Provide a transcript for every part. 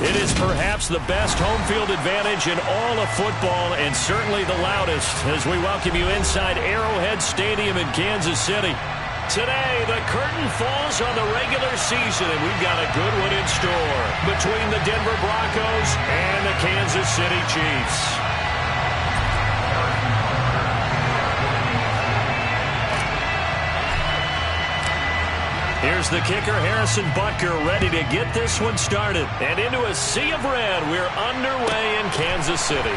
It is perhaps the best home field advantage in all of football, and certainly the loudest, as we welcome you inside Arrowhead Stadium in Kansas City. Today, the curtain falls on the regular season, and we've got a good one in store between the Denver Broncos and the Kansas City Chiefs. Here's the kicker, Harrison Butker, ready to get this one started. And into a sea of red, we're underway in Kansas City.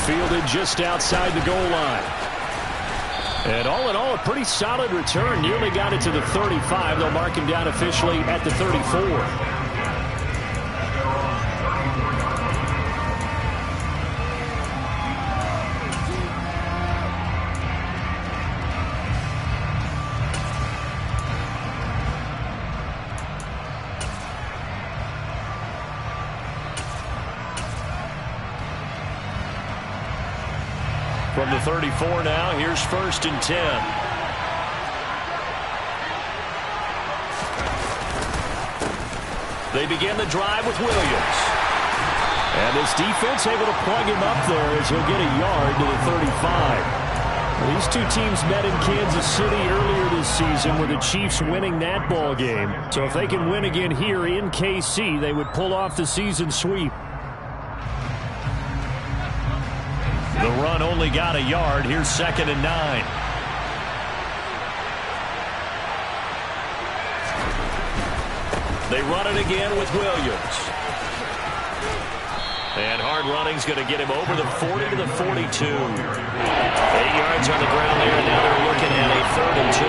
Fielded just outside the goal line. And all in all, a pretty solid return. Nearly got it to the 35. They'll mark him down officially at the 34. From the 34 now, here's 1st and 10. They begin the drive with Williams. And this defense able to plug him up there as he'll get a yard to the 35. Well, these two teams met in Kansas City earlier this season with the Chiefs winning that ball game. So if they can win again here in KC, they would pull off the season sweep. The run only got a yard. Here's 2nd and 9. They run it again with Williams. And hard running's going to get him over the 40 to the 42. 8 yards on the ground there, and now they're looking at a 3rd and 2.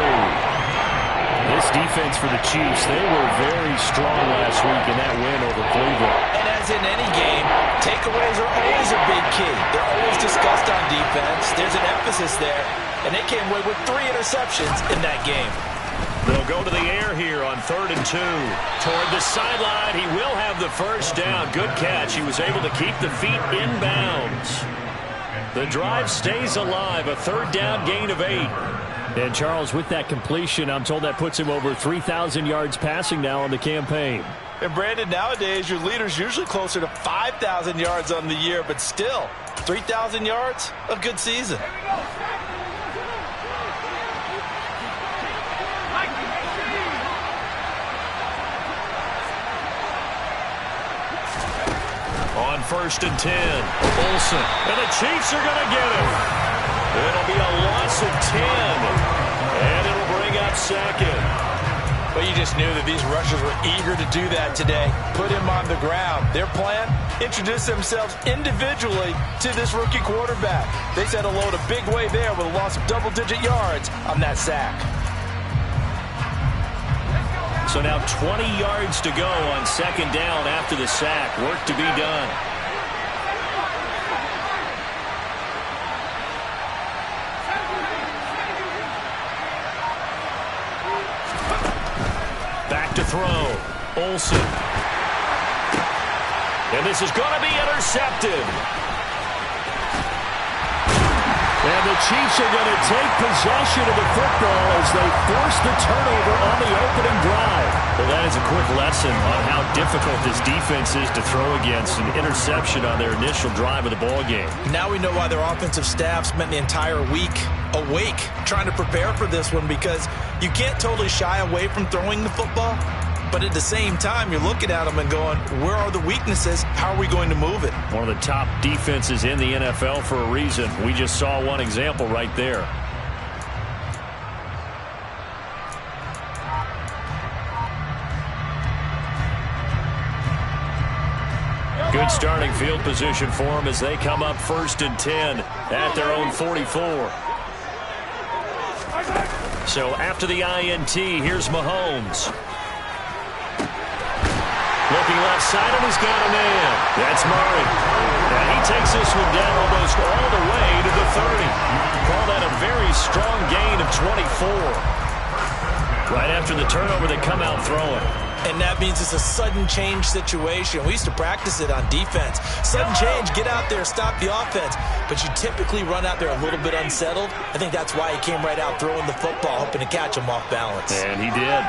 This defense for the Chiefs, they were very strong last week in that win over Cleveland. And as in any game, takeaways are always a big key. They're always discussed on defense. There's an emphasis there, and they came away with 3 interceptions in that game. They'll go to the air here on 3rd and 2. Toward the sideline, he will have the first down. Good catch. He was able to keep the feet in bounds. The drive stays alive. A 3rd down gain of 8. And Charles, with that completion, I'm told that puts him over 3,000 yards passing now on the campaign. And Brandon, nowadays your leader's usually closer to 5,000 yards on the year, but still, 3,000 yards, a good season. On 1st and 10, Olsen. And the Chiefs are going to get him. It'll be a loss of 10. And it'll bring up 2nd. But you just knew that these rushers were eager to do that today. Put him on the ground. Their plan, introduce themselves individually to this rookie quarterback. They said hello in a big way there with a loss of double-digit yards on that sack. So now 20 yards to go on 2nd down after the sack. Work to be done. Back to throw. Olsen. And this is going to be intercepted. And the Chiefs are going to take possession of the football as they force the turnover on the opening drive. Well, that is a quick lesson on how difficult this defense is to throw against. An interception on their initial drive of the ballgame. Now we know why their offensive staff spent the entire week awake trying to prepare for this one, because you can't totally shy away from throwing the football. But at the same time, you're looking at them and going, where are the weaknesses? How are we going to move it? One of the top defenses in the NFL for a reason. We just saw one example right there. Good starting field position for them as they come up 1st and 10 at their own 44. So after the INT, here's Mahomes. Looking left side, and he's got a man. That's Murray. And he takes this one down almost all the way to the 30. Call that a very strong gain of 24. Right after the turnover, they come out throwing. And that means it's a sudden change situation. We used to practice it on defense. Sudden change, get out there, stop the offense. But you typically run out there a little bit unsettled. I think that's why he came right out throwing the football, hoping to catch him off balance. And he did.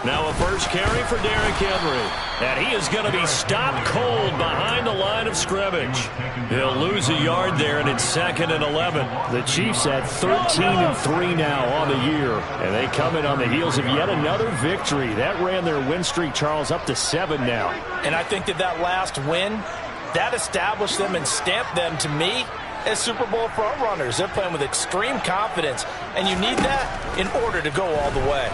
Now a first carry for Derrick Henry. And he is going to be stopped cold behind the line of scrimmage. He'll lose a yard there, and it's 2nd and 11. The Chiefs at 13-3 now on the year. And they come in on the heels of yet another victory. That ran their win streak, Charles, up to 7 now. And I think that last win, that established them and stamped them, to me, as Super Bowl front runners. They're playing with extreme confidence, and you need that in order to go all the way.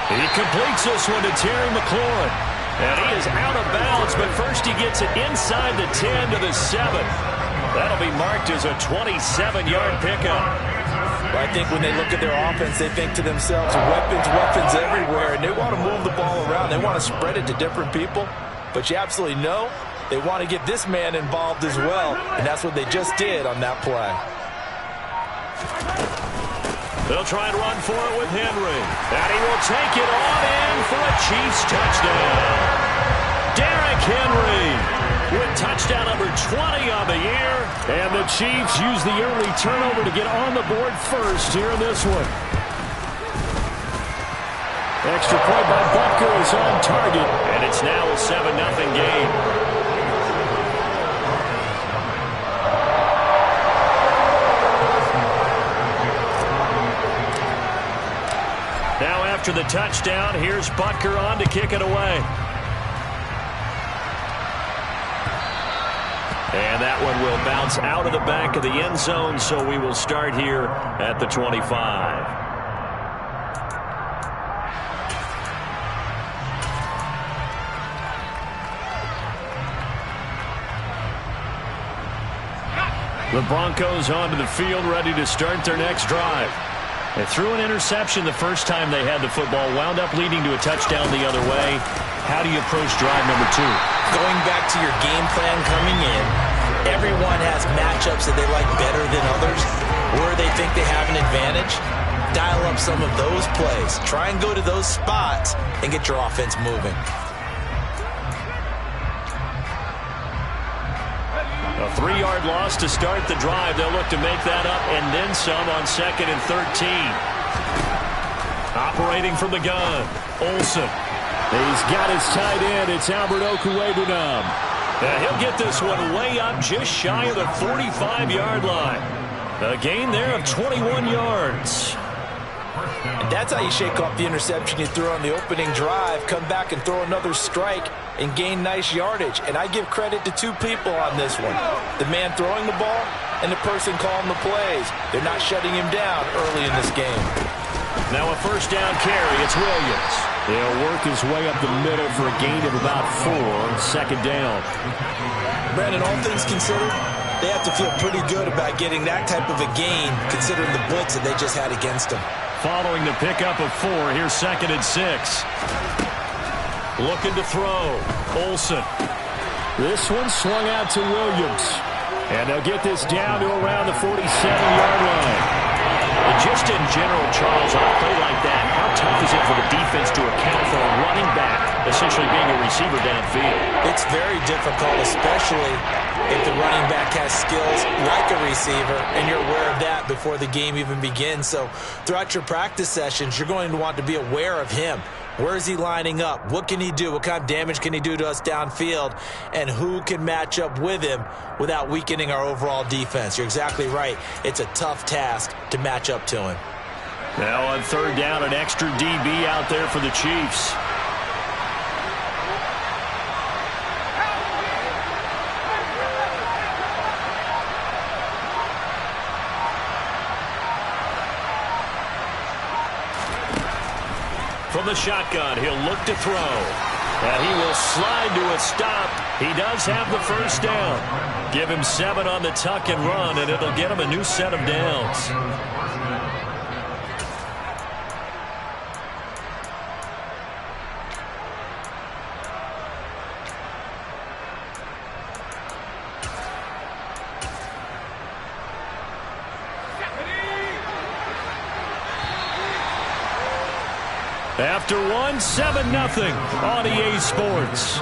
He completes this one to Terry McLaurin. And he is out of bounds, but first he gets it inside the 10 to the 7. That'll be marked as a 27-yard pickup. Well, I think when they look at their offense, they think to themselves, weapons everywhere, and they want to move the ball around. They want to spread it to different people. But you absolutely know they want to get this man involved as well, and that's what they just did on that play. They'll try and run for it with Henry. And he will take it on in for a Chiefs touchdown. Derrick Henry with touchdown number 20 on the year. And the Chiefs use the early turnover to get on the board first here in this one. Extra point by Butker is on target. And it's now a 7-0 game. Now after the touchdown, here's Butker on to kick it away. And that one will bounce out of the back of the end zone, so we will start here at the 25. The Broncos onto the field, ready to start their next drive. They threw an interception the first time they had the football, wound up leading to a touchdown the other way. How do you approach drive number 2? Going back to your game plan coming in, everyone has matchups that they like better than others, where they think they have an advantage. Dial up some of those plays. Try and go to those spots and get your offense moving. A 3-yard loss to start the drive. They'll look to make that up and then some on 2nd and 13. Operating from the gun, Olsen. He's got his tight end. It's Albert Okwuegbunam. And he'll get this one way up just shy of the 45-yard line. A gain there of 21 yards. And that's how you shake off the interception you threw on the opening drive, come back and throw another strike and gain nice yardage. And I give credit to two people on this one. The man throwing the ball and the person calling the plays. They're not shutting him down early in this game. Now a first down carry. It's Williams. He'll work his way up the middle for a gain of about 4. 2nd down. Brandon, all things considered, they have to feel pretty good about getting that type of a gain considering the blitz that they just had against them. Following the pickup of 4, here's 2nd and 6. Looking to throw. Olsen. This one swung out to Williams. And they'll get this down to around the 47-yard line. And just in general, Charles, on a play like that, how tough is it for the defense to account for a running back essentially being a receiver downfield? It's very difficult, especially if the running back has skills like a receiver, and you're aware of that before the game even begins. So throughout your practice sessions, you're going to want to be aware of him. Where is he lining up? What can he do? What kind of damage can he do to us downfield? And who can match up with him without weakening our overall defense? You're exactly right. It's a tough task to match up to him. Now on 3rd down, an extra DB out there for the Chiefs. From the shotgun, he'll look to throw. And he will slide to a stop. He does have the first down. Give him 7 on the tuck and run, and it'll get him a new set of downs. After 7-0 on EA Sports.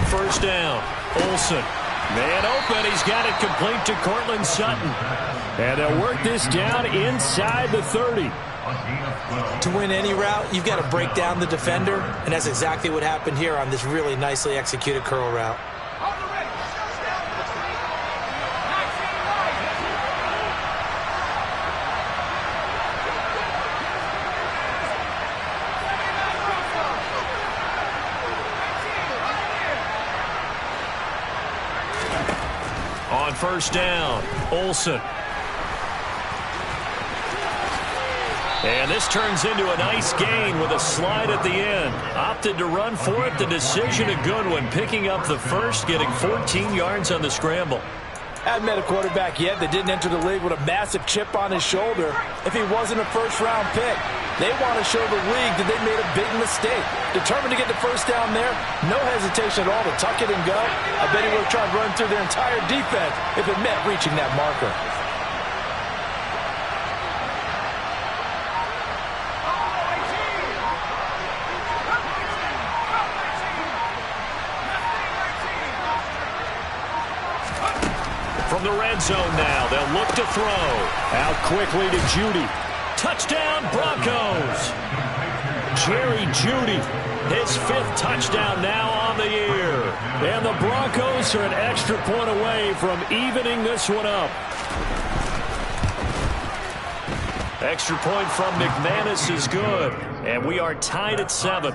first down. Olsen. Man open. He's got it complete to Cortland Sutton. And they'll work this down inside the 30. To win any route, you've got to break down the defender, and that's exactly what happened here on this really nicely executed curl route. On first down, Olsen. And this turns into a nice gain with a slide at the end. Opted to run for it. The decision a good one. Picking up the first, getting 14 yards on the scramble. Haven't met a quarterback yet that didn't enter the league with a massive chip on his shoulder if he wasn't a first-round pick. They want to show the league that they made a big mistake. Determined to get the first down there, no hesitation at all to tuck it and go. I bet he would have tried running through their entire defense if it meant reaching that marker. From the red zone now, they'll look to throw. Out quickly to Judy. Touchdown, Broncos. Jerry Judy, his 5th touchdown now on the year. And the Broncos are an extra point away from evening this one up. Extra point from McManus is good. And we are tied at 7.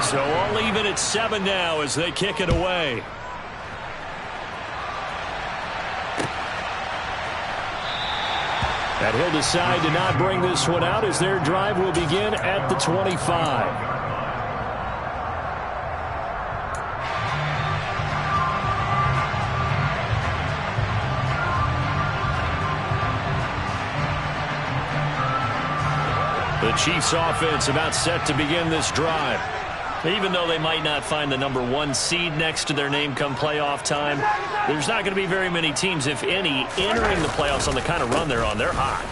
So all even at 7 now as they kick it away. And he'll decide to not bring this one out as their drive will begin at the 25. The Chiefs offense about set to begin this drive. Even though they might not find the #1 seed next to their name come playoff time, there's not going to be very many teams, if any, entering the playoffs on the kind of run they're on. They're hot.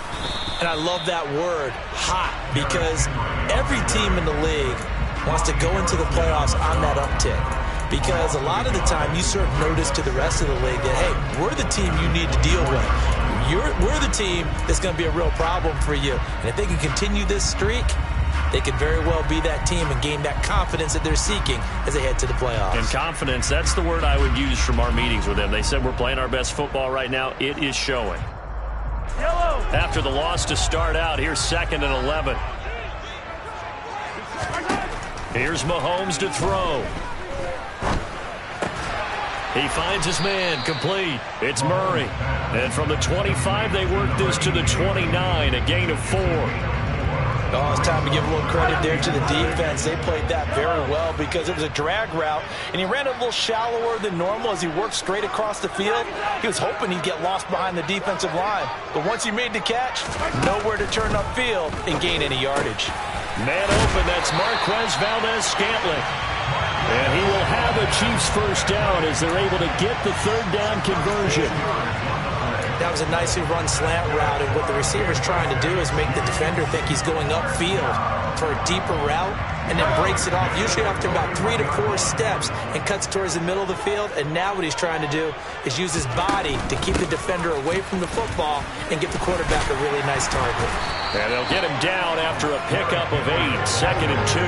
And I love that word, hot, because every team in the league wants to go into the playoffs on that uptick. Because a lot of the time you serve notice to the rest of the league that, hey, we're the team you need to deal with. We're the team that's going to be a real problem for you. And if they can continue this streak, they could very well be that team and gain that confidence that they're seeking as they head to the playoffs. And confidence, that's the word I would use from our meetings with them. They said we're playing our best football right now. It is showing. Yellow. After the loss to start out, here's 2nd and 11. Here's Mahomes to throw. He finds his man, complete. It's Murray. And from the 25, they work this to the 29, a gain of 4. Oh, it's time to give a little credit there to the defense. They played that very well because it was a drag route, and he ran a little shallower than normal as he worked straight across the field. He was hoping he'd get lost behind the defensive line. But once he made the catch, nowhere to turn upfield and gain any yardage. Man open, that's Marquez Valdez-Scantling. And he will have a Chiefs first down as they're able to get the 3rd down conversion. That was a nicely run slant route, and what the receiver's trying to do is make the defender think he's going upfield for a deeper route, and then breaks it off, usually after about 3 to 4 steps, and cuts towards the middle of the field. And now what he's trying to do is use his body to keep the defender away from the football and give the quarterback a really nice target. And they'll get him down after a pickup of 8, 2nd and 2.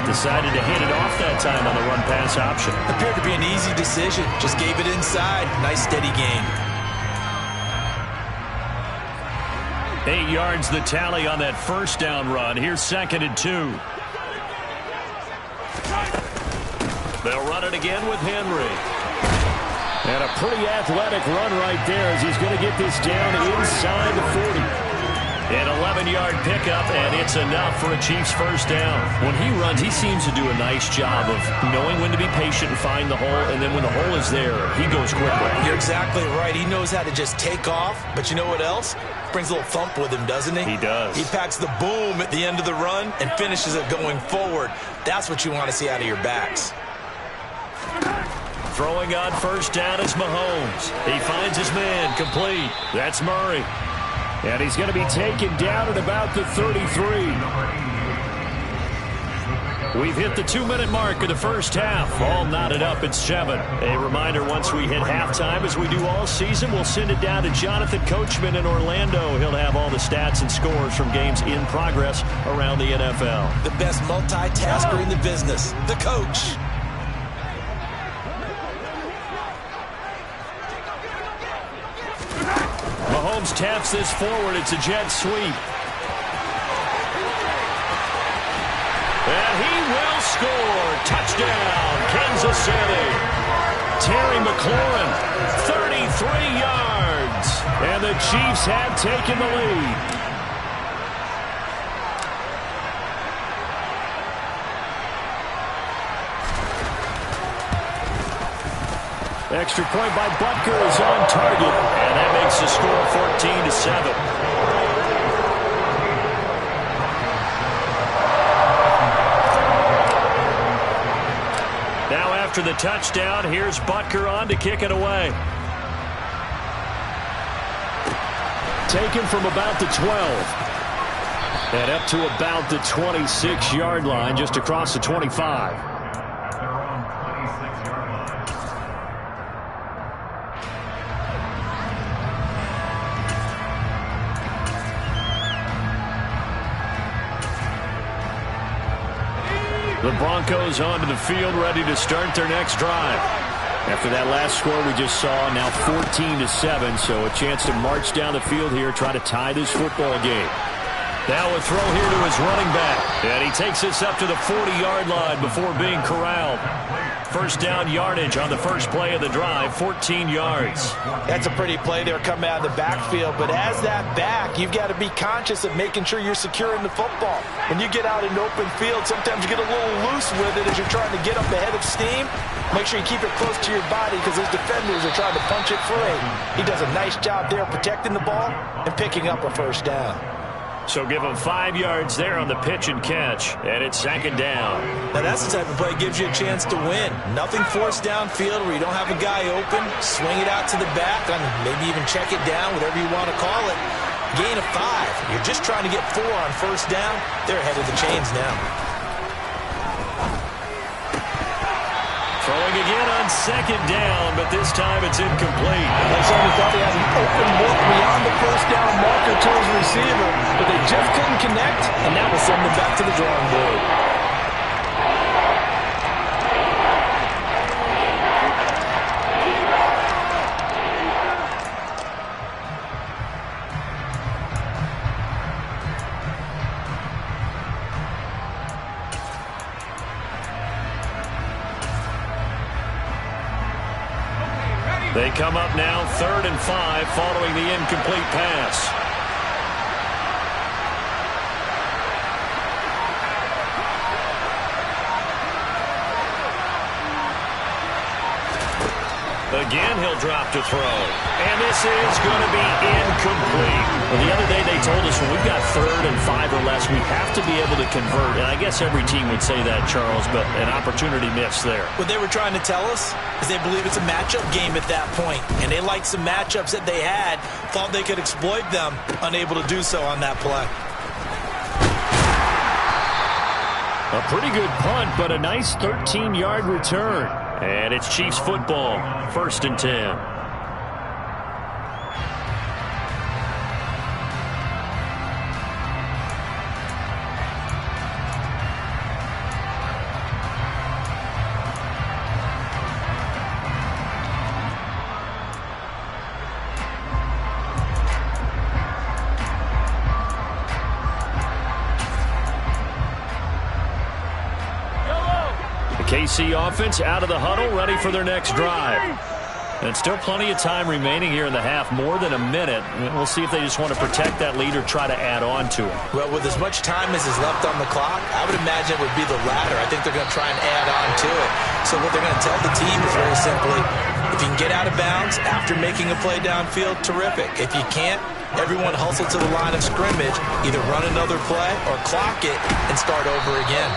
Decided to hand it off that time on the run-pass option. Appeared to be an easy decision. Just gave it inside. Nice, steady gain. 8 yards the tally on that first down run. Here's 2nd and 2. They'll run it again with Henry. And a pretty athletic run right there as he's going to get this down inside the 40. An 11-yard pickup, and it's enough for a Chiefs first down. When he runs, he seems to do a nice job of knowing when to be patient and find the hole, and then when the hole is there, he goes quickly. You're exactly right. He knows how to just take off, but you know what else? Brings a little thump with him, doesn't he? He does. He packs the boom at the end of the run and finishes it going forward. That's what you want to see out of your backs. Throwing on first down is Mahomes. He finds his man, complete. That's Murray. And he's going to be taken down at about the 33. We've hit the 2-minute mark of the first half. All knotted up at 7. A reminder, once we hit halftime, as we do all season, we'll send it down to Jonathan Coachman in Orlando. He'll have all the stats and scores from games in progress around the NFL. The best multitasker in the business, the coach. Mahomes taps this forward. It's a jet sweep. And he will score. Touchdown, Kansas City. Terry McLaurin, 33 yards. And the Chiefs have taken the lead. Extra point by Butker is on target. And that makes the score 14-7. Now after the touchdown, here's Butker on to kick it away. Taken from about the 12. And up to about the 26-yard line, just across the 25. The Broncos onto the field, ready to start their next drive. After that last score we just saw, now 14-7, so a chance to march down the field here, try to tie this football game. Now a throw here to his running back, and he takes this up to the 40-yard line before being corralled. First down yardage on the first play of the drive, 14 yards. That's a pretty play there coming out of the backfield, but as that back, you've got to be conscious of making sure you're securing the football. When you get out in open field, sometimes you get a little loose with it as you're trying to get up ahead of steam. Make sure you keep it close to your body because those defenders are trying to punch it free. He does a nice job there protecting the ball and picking up a first down. So give him 5 yards there on the pitch and catch, and it's second down. Now that's the type of play that gives you a chance to win. Nothing forced downfield where you don't have a guy open. Swing it out to the back, maybe even check it down, whatever you want to call it. Gain of 5. You're just trying to get 4 on first down. They're ahead of the chains now. Throwing again on second down, but this time it's incomplete. Alexander thought he had an open look beyond the first down marker to his receiver, but they just couldn't connect, and that will send them back to the drawing board. They come up now 3rd and 5 following the incomplete pass. Again, he'll drop to throw. And this is going to be incomplete. Well, the other day they told us when we've got 3rd and 5 or less, we have to be able to convert. And I guess every team would say that, Charles, but an opportunity missed there. What they were trying to tell us is they believe it's a matchup game at that point. And they liked some matchups that they had, thought they could exploit them, unable to do so on that play. A pretty good punt, but a nice 13-yard return. And it's Chiefs football, 1st and 10. KC offense out of the huddle, ready for their next drive. And still plenty of time remaining here in the half, more than a minute. We'll see if they just want to protect that lead or try to add on to it. Well, with as much time as is left on the clock, I would imagine it would be the latter. I think they're going to try and add on to it. So what they're going to tell the team is very simply, if you can get out of bounds after making a play downfield, terrific. If you can't, everyone hustle to the line of scrimmage, either run another play or clock it and start over again.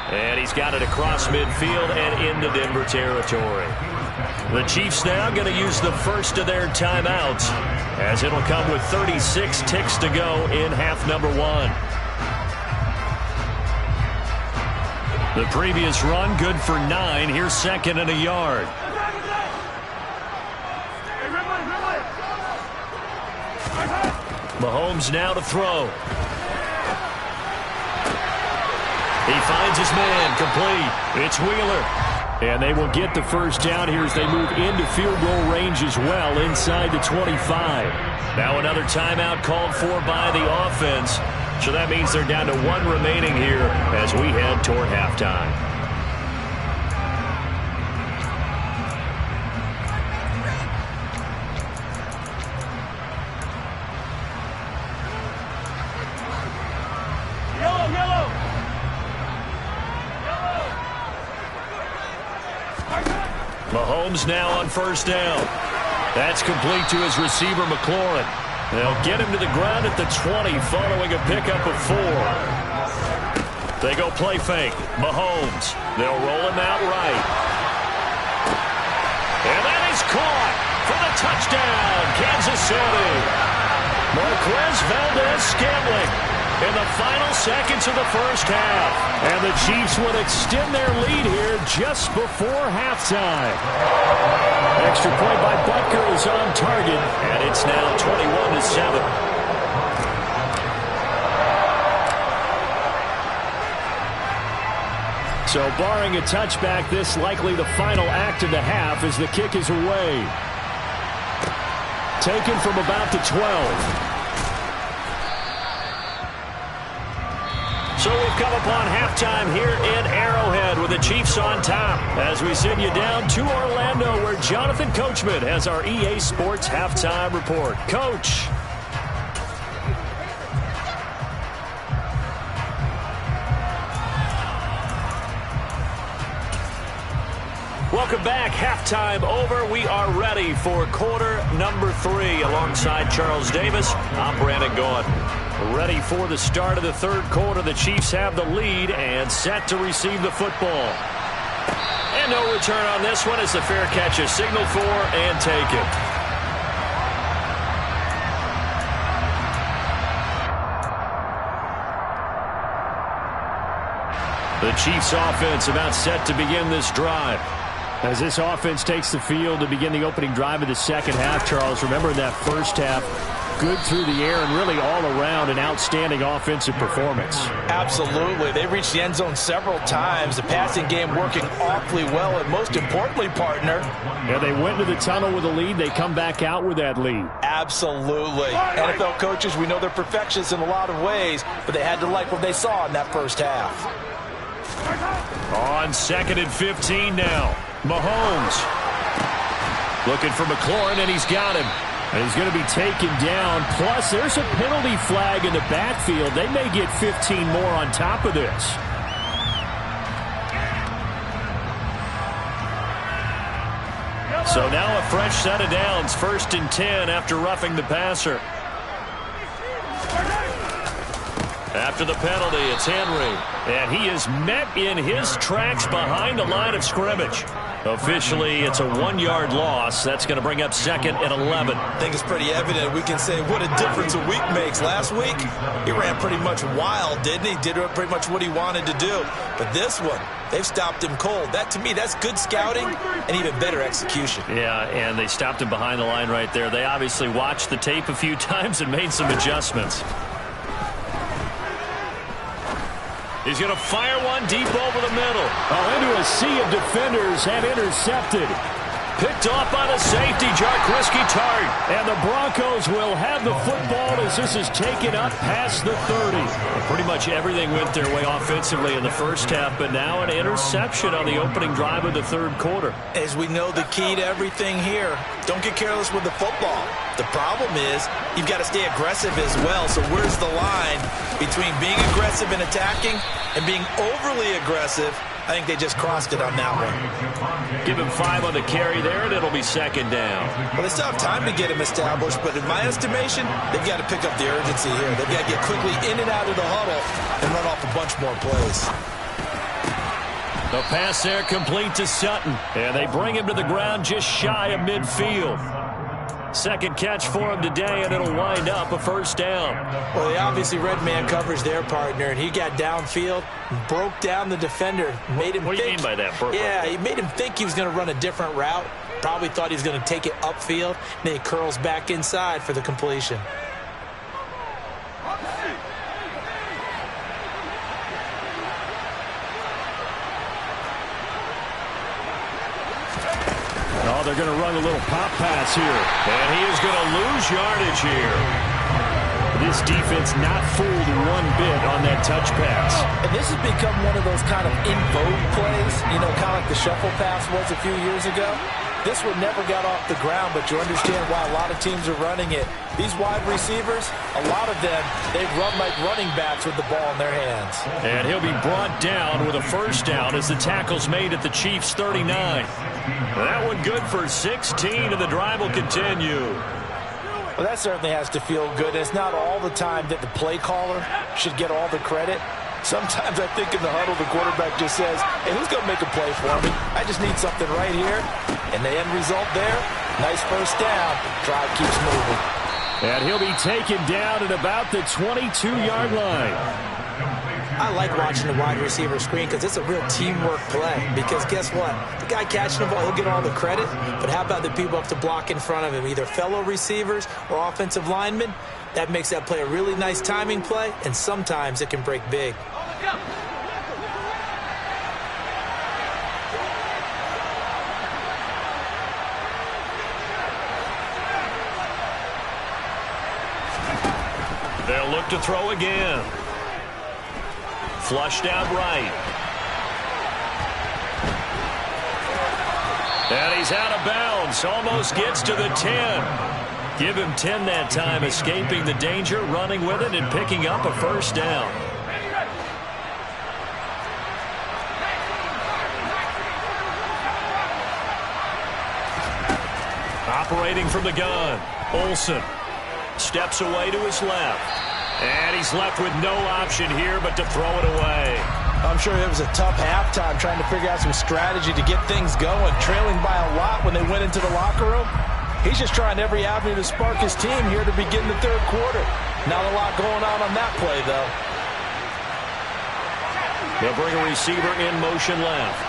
And he's got it across midfield and into Denver territory. The Chiefs now going to use the first of their timeouts, as it'll come with 36 ticks to go in half number 1. The previous run good for 9. Here's 2nd and a yard. Mahomes now to throw. He finds his man, complete. It's Wheeler. And they will get the first down here as they move into field goal range as well inside the 25. Now another timeout called for by the offense. So that means they're down to 1 remaining here as we head toward halftime. Mahomes now on first down. That's complete to his receiver, McLaurin. They'll get him to the ground at the 20 following a pickup of 4. They go play fake. Mahomes. They'll roll him out right. And that is caught for the touchdown, Kansas City. Marquez Valdez-Scantling in the final seconds of the first half. And the Chiefs would extend their lead here just before halftime. Extra point by Butker is on target, and it's now 21-7. So barring a touchback, this likely the final act of the half as the kick is away. Taken from about the 12. So we've come upon halftime here in Arrowhead with the Chiefs on top as we send you down to Orlando where Jonathan Coachman has our EA Sports halftime report. Coach. Welcome back. Halftime over. We are ready for quarter number 3 alongside Charles Davis. I'm Brandon Gaughan. Ready for the start of the third quarter. The Chiefs have the lead and set to receive the football. And no return on this one as the fair catch is signaled for and taken. The Chiefs offense about set to begin this drive. As this offense takes the field to begin the opening drive of the second half, Charles, remember in that first half, good through the air and really all around an outstanding offensive performance. Absolutely. They reached the end zone several times. The passing game working awfully well, and most importantly, partner. Yeah, they went to the tunnel with a lead. They come back out with that lead. Absolutely. NFL coaches, we know they're perfectionists in a lot of ways, but they had to like what they saw in that first half. On 2nd and 15 now. Mahomes looking for McLaurin, and he's got him. And he's going to be taken down. Plus, there's a penalty flag in the backfield. They may get 15 more on top of this. So now a fresh set of downs. 1st and 10 after roughing the passer. After the penalty, it's Henry. And he is met in his tracks behind the line of scrimmage. Officially, it's a 1-yard loss. That's going to bring up 2nd and 11. I think it's pretty evident. We can say what a difference a week makes. Last week, he ran pretty much wild, didn't he? Did pretty much what he wanted to do. But this one, they've stopped him cold. That, to me, that's good scouting and even better execution. Yeah, and they stopped him behind the line right there. They obviously watched the tape a few times and made some adjustments. He's going to fire one deep over the middle. Oh, into a sea of defenders and intercepted. Picked off by the safety, Jarkrisky Tart. And the Broncos will have the football as this is taken up past the 30. And pretty much everything went their way offensively in the first half, but now an interception on the opening drive of the third quarter. As we know, the key to everything here, don't get careless with the football. The problem is you've got to stay aggressive as well. So where's the line between being aggressive and attacking and being overly aggressive? I think they just crossed it on that one. Give him 5 on the carry there, and it'll be 2nd down. Well, they still have time to get him established, but in my estimation, they've got to pick up the urgency here. They've got to get quickly in and out of the huddle and run off a bunch more plays. The pass there complete to Sutton. And they bring him to the ground just shy of midfield. Second catch for him today, and it'll wind up a first down. Well, they obviously read man coverage their partner, and he got downfield, broke down the defender, made him What do you mean by that, Burke? Yeah, he made him think he was going to run a different route. Probably thought he was going to take it upfield, and then he curls back inside for the completion. Oh, they're going to run a little pop pass here. And he is going to lose yardage here. This defense not fooled one bit on that touch pass. And this has become one of those kind of in vogue plays, you know, kind of like the shuffle pass was a few years ago. This one never got off the ground, but you understand why a lot of teams are running it. These wide receivers, a lot of them, they run like running backs with the ball in their hands. And he'll be brought down with a first down as the tackle's made at the Chiefs' 39. That one good for 16, and the drive will continue. Well, that certainly has to feel good. It's not all the time that the play caller should get all the credit. Sometimes I think in the huddle, the quarterback just says, hey, who's going to make a play for me? I just need something right here. And the end result there, nice first down. Drive keeps moving. And he'll be taken down at about the 22-yard line. I like watching the wide receiver screen because it's a real teamwork play. Because guess what? The guy catching the ball, he'll get all the credit. But how about the people up to block in front of him, either fellow receivers or offensive linemen? That makes that play a really nice timing play, and sometimes it can break big. They'll look to throw again. Flushed out right. And he's out of bounds. Almost gets to the 10. Give him 10 that time, escaping the danger, running with it, and picking up a first down. Operating from the gun, Olsen steps away to his left. And he's left with no option here but to throw it away. I'm sure it was a tough halftime trying to figure out some strategy to get things going, trailing by a lot when they went into the locker room. He's just trying every avenue to spark his team here to begin the third quarter. Not a lot going on that play, though. They'll bring a receiver in motion left.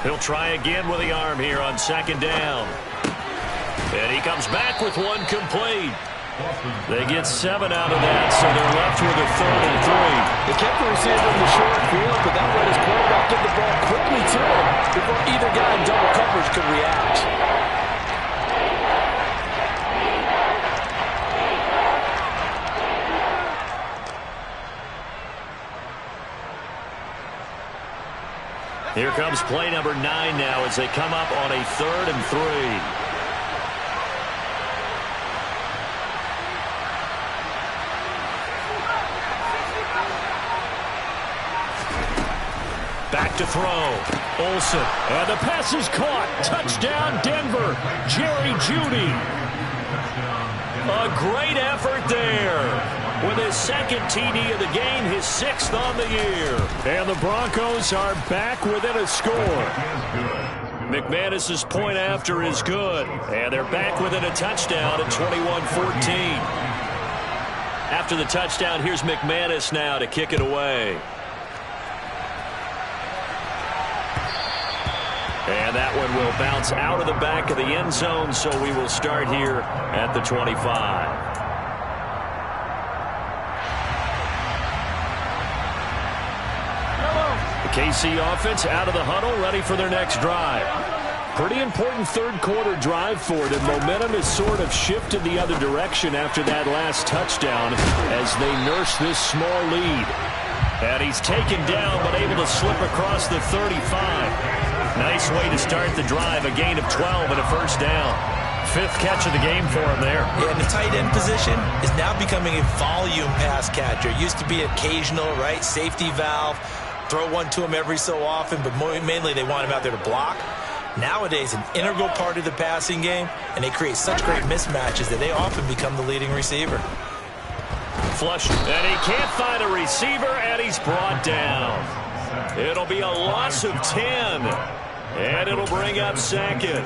He'll try again with the arm here on second down. And he comes back with one complete. They get 7 out of that, so they're left with a 3rd and 3. They kept the receiver in the short field, but that let his quarterback get the ball quickly to him before either guy in double coverage could react. Here comes play number 9 now as they come up on a 3rd and 3. Back to throw. Olsen. And the pass is caught. Touchdown, Denver. Jerry Jeudy. A great effort there. With his second TD of the game, his 6th on the year. And the Broncos are back within a score. McManus's point after is good. And they're back within a touchdown at 21-14. After the touchdown, here's McManus now to kick it away. And that one will bounce out of the back of the end zone, so we will start here at the 25. The KC offense out of the huddle, ready for their next drive. Pretty important third quarter drive for them. Momentum has sort of shifted the other direction after that last touchdown as they nurse this small lead. And he's taken down but able to slip across the 35. Nice way to start the drive, a gain of 12 and a first down. 5th catch of the game for him there. Yeah, and the tight end position is now becoming a volume pass catcher. Used to be occasional, right? Safety valve. throw one to him every so often, but mainly they want him out there to block. Nowadays, an integral part of the passing game, and they create such great mismatches that they often become the leading receiver. Flush, and he can't find a receiver, and he's brought down. It'll be a loss of 10, and it'll bring up second.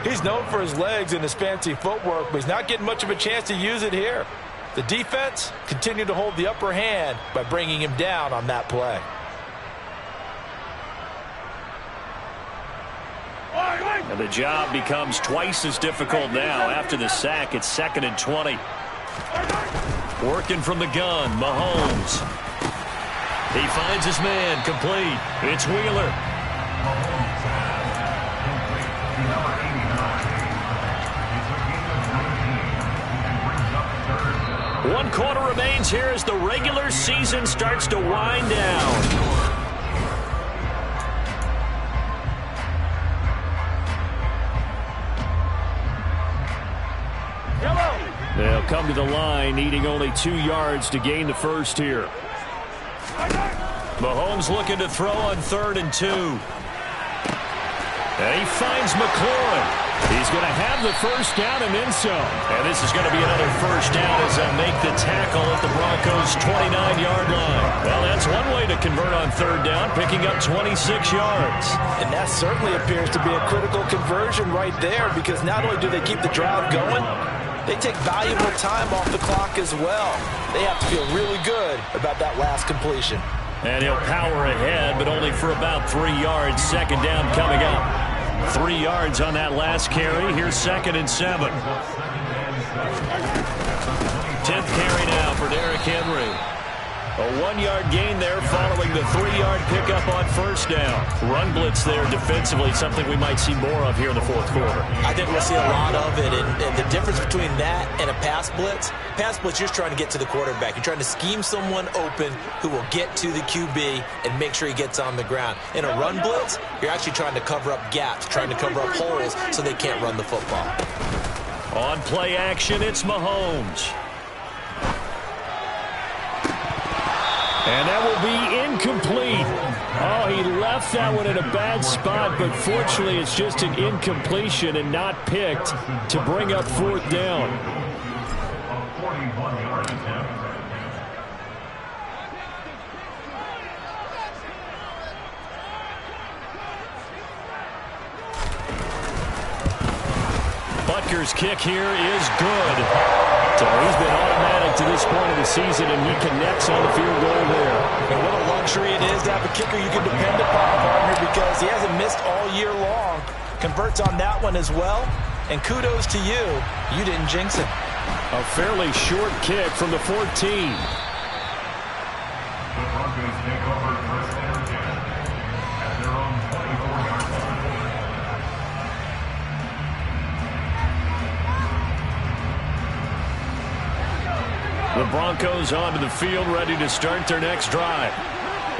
He's known for his legs and his fancy footwork, but he's not getting much of a chance to use it here. The defense continued to hold the upper hand by bringing him down on that play. And the job becomes twice as difficult now after the sack. It's 2nd and 20. Working from the gun, Mahomes. He finds his man, complete. It's Wheeler. One quarter remains here as the regular season starts to wind down. They'll come to the line, needing only 2 yards to gain the first here. Mahomes looking to throw on 3rd and 2. And he finds McLaurin. He's going to have the first down and then some. And this is going to be another first down as they'll make the tackle at the Broncos' 29-yard line. Well, that's one way to convert on 3rd down, picking up 26 yards. And that certainly appears to be a critical conversion right there, because not only do they keep the drive going, they take valuable time off the clock as well. They have to feel really good about that last completion. And he'll power ahead, but only for about 3 yards. 2nd down coming up. 3 yards on that last carry. Here's 2nd and 7. 10th carry now for Derrick Henry. A 1-yard gain there following the 3-yard pickup on 1st down. Run blitz there defensively, something we might see more of here in the 4th quarter. I think we'll see a lot of it, and the difference between that and a pass blitz, you're trying to get to the quarterback. You're trying to scheme someone open who will get to the QB and make sure he gets on the ground. In a run blitz, you're actually trying to cover up gaps, trying to cover up holes so they can't run the football. On play action, it's Mahomes. And that will be incomplete. Oh, he left that one in a bad spot, but fortunately it's just an incompletion and not picked to bring up 4th down. Butker's kick here is good. So he's been automatic to this point of the season, and he connects on the field goal there. And what a luxury it is to have a kicker you can depend upon, partner, because he hasn't missed all year long. Converts on that one as well. And kudos to you. You didn't jinx him. A fairly short kick from the 14. The Broncos take over 1st and 10 at their own 24-yard line. The Broncos onto the field, ready to start their next drive.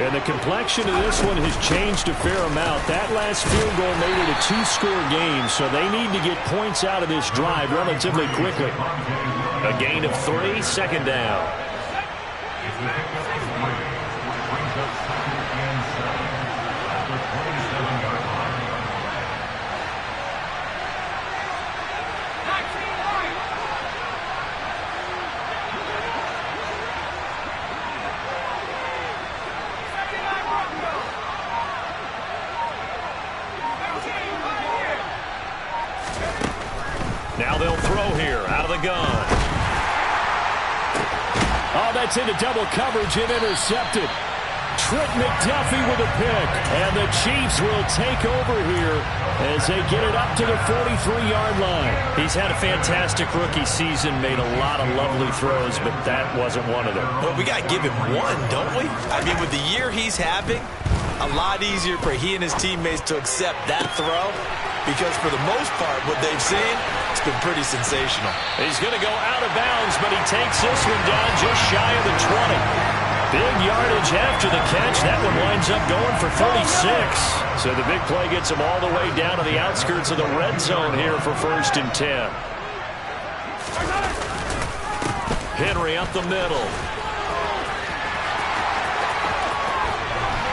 And the complexion of this one has changed a fair amount. That last field goal made it a 2-score game, so they need to get points out of this drive relatively quickly. A gain of 3, 2nd down. Now they'll throw here out of the gun. Oh, that's into double coverage and intercepted. Trent McDuffie with a pick. And the Chiefs will take over here as they get it up to the 43-yard line. He's had a fantastic rookie season, made a lot of lovely throws, but that wasn't one of them. Well, we got to give him one, don't we? I mean, with the year he's having, a lot easier for he and his teammates to accept that throw, because for the most part, what they've seen, it's been pretty sensational. He's going to go out of bounds, but he takes this one down just shy of the 20. Big yardage after the catch. That one winds up going for 36. So the big play gets him all the way down to the outskirts of the red zone here for 1st and 10. Henry up the middle.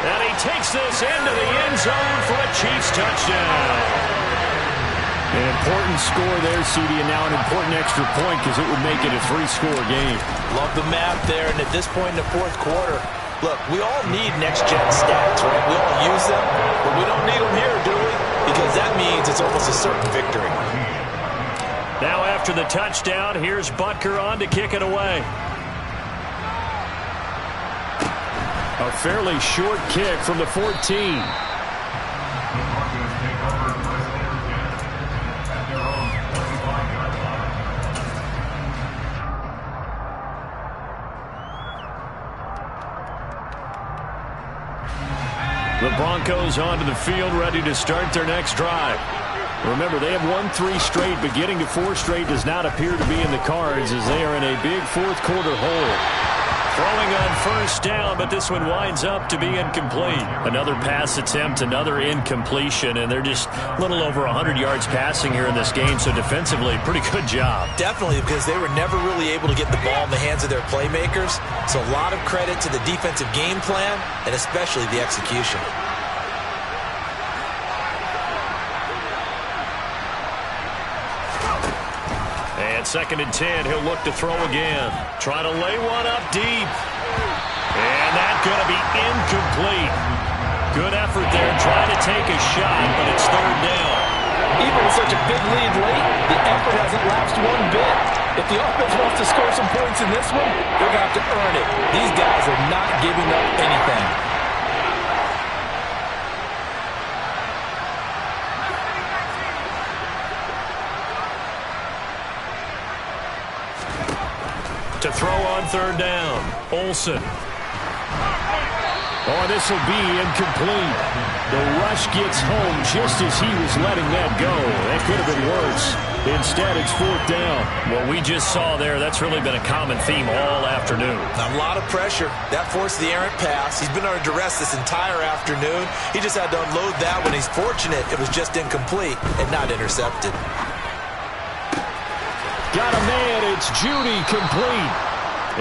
And he takes this into the end zone for a Chiefs touchdown. An important score there, CD, and now an important extra point because it would make it a 3-score game. Love the math there, and at this point in the fourth quarter, look, we all need next-gen stats, right? We all use them, but we don't need them here, do we? Because that means it's almost a certain victory. Now after the touchdown, here's Butker on to kick it away. A fairly short kick from the 14. The Broncos onto the field, ready to start their next drive. Remember, they have won 3 straight, but getting to 4 straight does not appear to be in the cards as they are in a big fourth-quarter hole. Throwing on first down, but this one winds up to be incomplete. Another pass attempt, another incompletion, and they're just a little over 100 yards passing here in this game, so defensively, pretty good job. Definitely, because they were never really able to get the ball in the hands of their playmakers, so a lot of credit to the defensive game plan, and especially the execution. And 2nd and 10, he'll look to throw again. Trying to lay one up deep. And that's going to be incomplete. Good effort there, trying to take a shot, but it's 3rd down. Even with such a big lead late, the effort hasn't lapsed one bit. If the offense wants to score some points in this one, they're going to have to earn it. These guys are not giving up anything. To throw on 3rd down, Olsen. Oh, this will be incomplete. The rush gets home just as he was letting that go. That could have been worse. Instead, it's 4th down. What we just saw there, that's really been a common theme all afternoon. A lot of pressure. That forced the errant pass. He's been under duress this entire afternoon. He just had to unload that when he's fortunate it was just incomplete and not intercepted. Got a man, it's Judy, complete.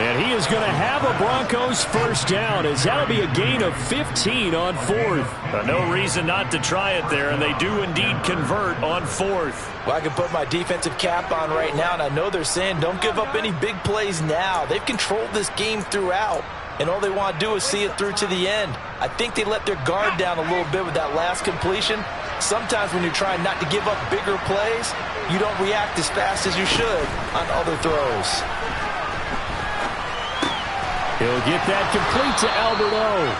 And he is going to have a Broncos first down, as that'll be a gain of 15 on 4th. No reason not to try it there, and they do indeed convert on 4th. Well, I can put my defensive cap on right now, and I know they're saying don't give up any big plays now. They've controlled this game throughout, and all they want to do is see it through to the end. I think they let their guard down a little bit with that last completion. Sometimes when you're trying not to give up bigger plays, you don't react as fast as you should on other throws. He'll get that complete to Alberto.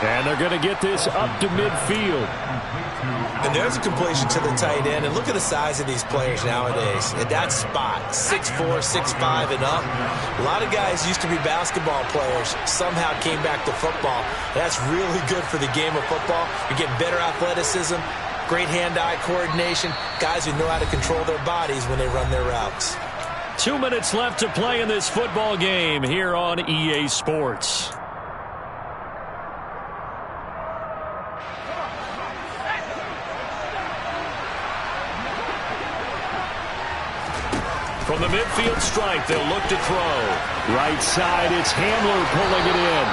And they're going to get this up to midfield. And there's a completion to the tight end. And look at the size of these players nowadays. At that spot, 6'4", 6'5", and up. A lot of guys used to be basketball players, somehow came back to football. That's really good for the game of football. You're getting better athleticism, great hand-eye coordination, guys who know how to control their bodies when they run their routes. 2 minutes left to play in this football game here on EA Sports. From the midfield stripe, they'll look to throw. Right side, it's Hamler pulling it in.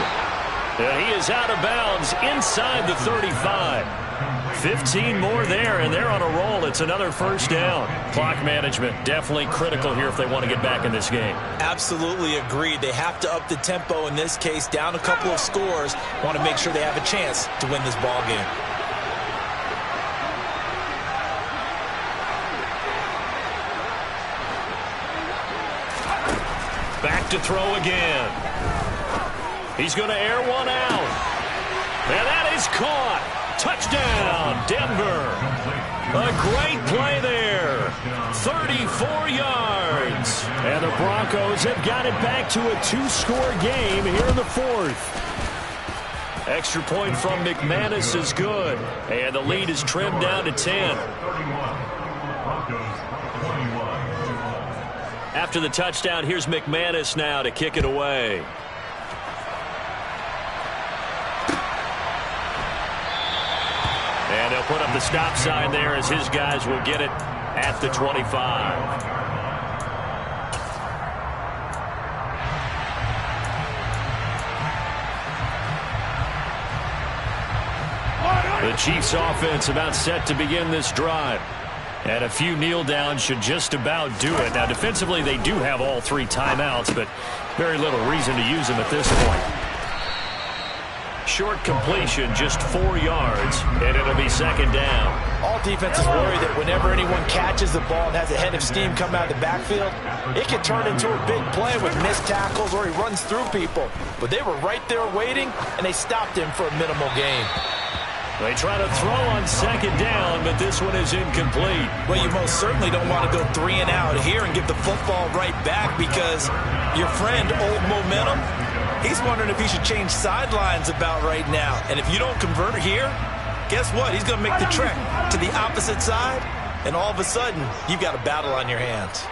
And he is out of bounds inside the 35. 15 more there, and they're on a roll. It's another first down. Clock management definitely critical here if they want to get back in this game. Absolutely agreed. They have to up the tempo in this case, down a couple of scores. Want to make sure they have a chance to win this ball game. Back to throw again. He's going to air one out. And that is caught. Touchdown, Denver. A great play there. 34 yards. And the Broncos have got it back to a 2-score game here in the 4th. Extra point from McManus is good. And the lead is trimmed down to 10. After the touchdown, here's McManus now to kick it away. And they'll put up the stop sign there as his guys will get it at the 25. The Chiefs offense about set to begin this drive. And a few kneel downs should just about do it. Now, defensively, they do have all 3 timeouts, but very little reason to use them at this point. Short completion, just 4 yards, and it'll be 2nd down. All defenses worry that whenever anyone catches the ball and has a head of steam come out of the backfield, it can turn into a big play with missed tackles or he runs through people. But they were right there waiting, and they stopped him for a minimal gain. They try to throw on 2nd down, but this one is incomplete. Well, you most certainly don't want to go 3 and out here and give the football right back because your friend, Old Momentum, he's wondering if he should change sidelines about right now. And if you don't convert here, guess what? He's going to make the trek to the opposite side, and all of a sudden, you've got a battle on your hands.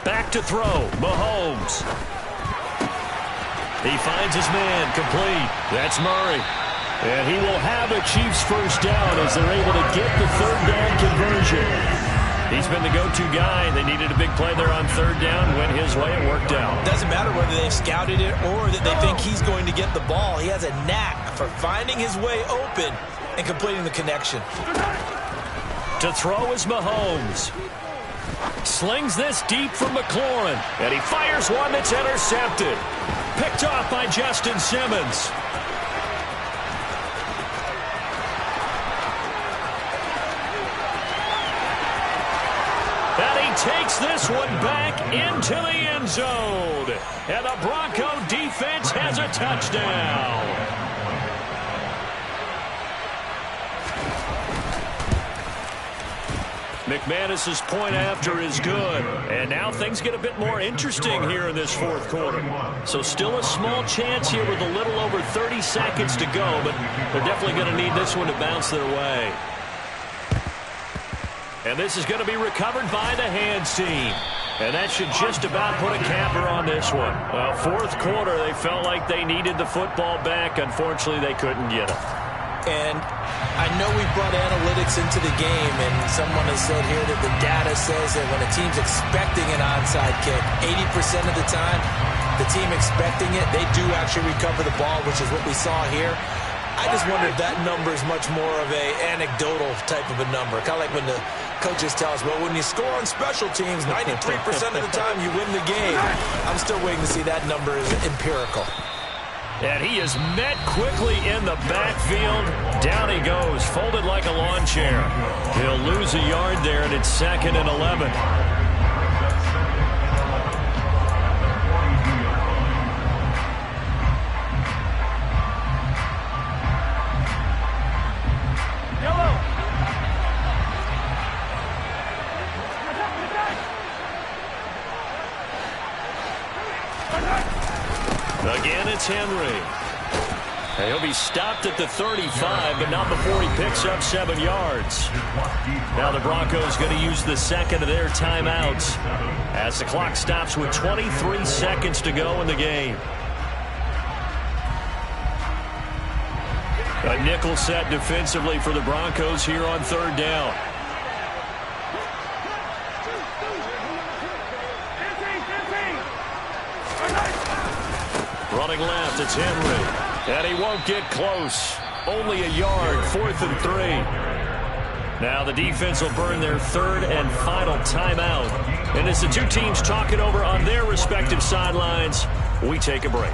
Back to throw, Mahomes. He finds his man, complete. That's Murray. And he will have a Chiefs first down as they're able to get the 3rd down conversion. He's been the go-to guy. They needed a big play there on 3rd down. Went his way, it worked out. Doesn't matter whether they've scouted it or that they think he's going to get the ball. He has a knack for finding his way open and completing the connection. To throw is Mahomes. Slings this deep from McLaurin. And he fires one that's intercepted. Picked off by Justin Simmons. And he takes this one back into the end zone. And the Bronco defense has a touchdown. McManus's point after is good. And now things get a bit more interesting here in this 4th quarter. So still a small chance here with a little over 30 seconds to go, but they're definitely going to need this one to bounce their way. And this is going to be recovered by the hands team. And that should just about put a capper on this one. Well, 4th quarter, they felt like they needed the football back. Unfortunately, they couldn't get it. And I know we brought analytics into the game, and someone has said here that the data says that when a team's expecting an onside kick, 80% of the time, the team expecting it, they do actually recover the ball, which is what we saw here. I just wonder if that number is much more of a anecdotal type of a number. Kind of like when the coaches tell us, well, when you score on special teams, 93% of the time you win the game. I'm still waiting to see that number is empirical. And he is met quickly in the backfield. Down he goes, folded like a lawn chair. He'll lose a yard there, and it's 2nd and 11. Again, it's Henry. And he'll be stopped at the 35, but not before he picks up 7 yards. Now the Broncos going to use the 2nd of their timeouts as the clock stops with 23 seconds to go in the game. A nickel set defensively for the Broncos here on 3rd down. Running left, it's Henry. And he won't get close. Only a yard, 4th and 3. Now the defense will burn their 3rd and final timeout. And as the two teams talk it over on their respective sidelines, we take a break.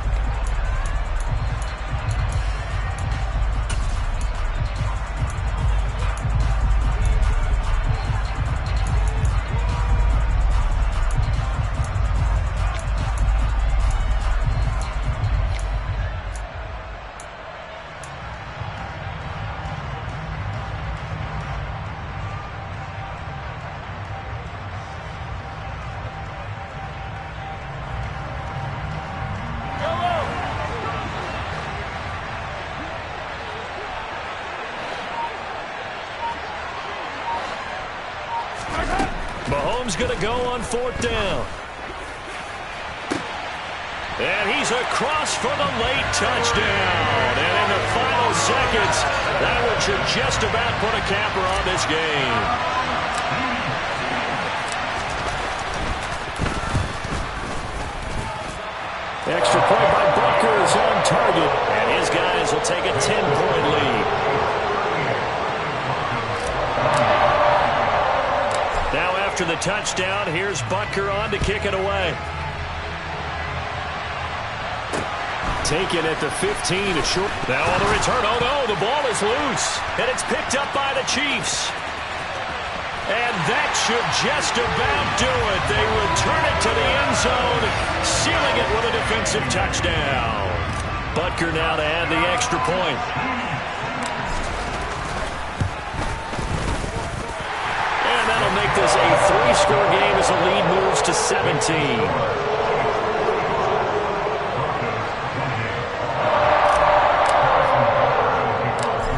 Mahomes going to go on 4th down. And he's across for the late touchdown. And in the final seconds, that one should just about put a capper on this game. Extra point by Butker is on target. And his guys will take a 10-point lead. Now after the touchdown, here's Butker on to kick it away. Taken at the 15, a short. Now on the return, oh no, the ball is loose. And it's picked up by the Chiefs. And that should just about do it. They return it to the end zone, sealing it with a defensive touchdown. Butker now to add the extra point. And that'll make this a 3-score game as the lead moves to 17.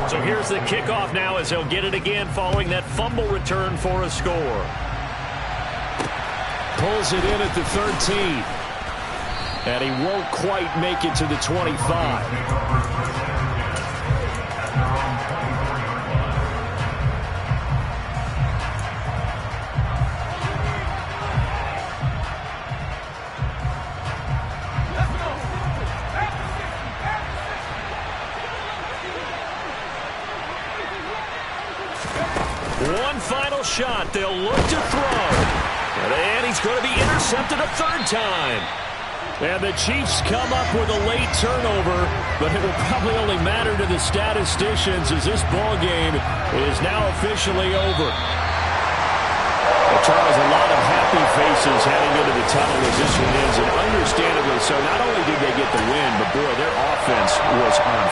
So here's the kickoff now as he'll get it again following that fumble return for a score. Pulls it in at the 13. And he won't quite make it to the 25. One final shot. They'll look to throw. And he's going to be intercepted a third time. And the Chiefs come up with a late turnover, but it will probably only matter to the statisticians as this ball game is now officially over. Well, Charles, a lot of happy faces heading into the tunnel as this one ends, and understandably so. Not only did they get the win, but boy, their offense was on